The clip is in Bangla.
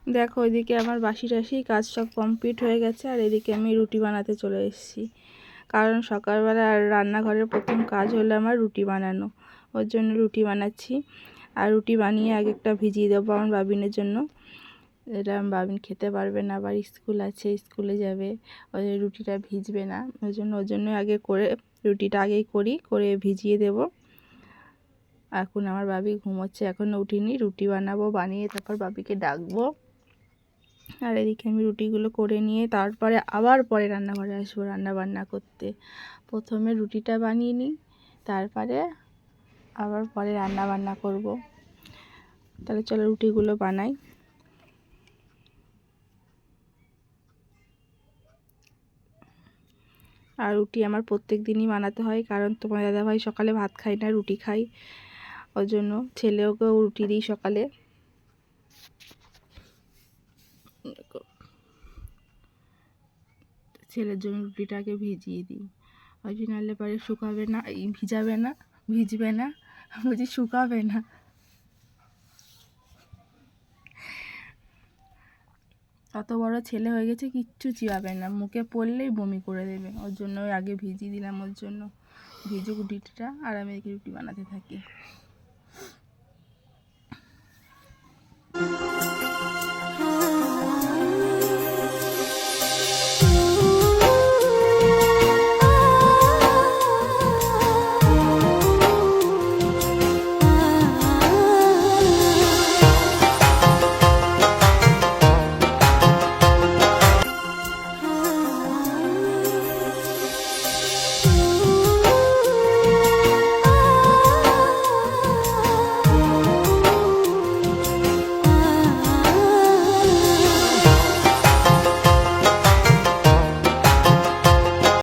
দেখো ওইদিকে আমার বাসি টাসি কাজ সব কমপ্লিট হয়ে গেছে, আর এদিকে আমি রুটি বানাতে চলে এসেছি। কারণ সকালবেলা আর রান্নাঘরের প্রথম কাজ হলো আমার রুটি বানানো, ওর জন্য রুটি বানাচ্ছি। আর রুটি বানিয়ে আগে একটা ভিজিয়ে দেবো আমার বাবিনের জন্য। এটা বাবিন খেতে পারবে না, আবার স্কুল আছে, স্কুলে যাবে, ওই রুটিটা ভিজবে না, ওই জন্য আগে করে রুটিটা আগেই করে ভিজিয়ে দেব। এখন আমার বাবি ঘুমোচ্ছে, এখনও উঠিনি। রুটি বানাবো, বানিয়ে তারপর বাবিকে ডাকবো। আর এদিকে আমি রুটিগুলো করে নিয়ে তারপরে আবার পরে রান্নাঘরে আসবো রান্নাবান্না করতে। প্রথমে রুটিটা বানিয়ে নিই, তারপরে আবার পরে রান্নাবান্না করব। তাহলে চলো রুটিগুলো বানাই। আর রুটি আমার প্রত্যেক দিনই বানাতে হয়, কারণ তোমার দাদাভাই সকালে ভাত খায় না, রুটি খাই, ওর জন্য ছেলেওকেও রুটি দিই সকালে। ছেলের জন্য রুটিটাকে ভিজিয়ে দিই, ওই জন্য নাহলে পরে শুকাবে না, ভিজবে না, বলছি শুকাবে না। অত বড় ছেলে হয়ে গেছে, কিচ্ছু চিবাবে না, মুখে পড়লেই বমি করে দেবে, ওর জন্য আগে ভিজিয়ে দিলাম, ওর জন্য ভিজুক রুটিটা, আর আমি এদিকে রুটি বানাতে থাকি।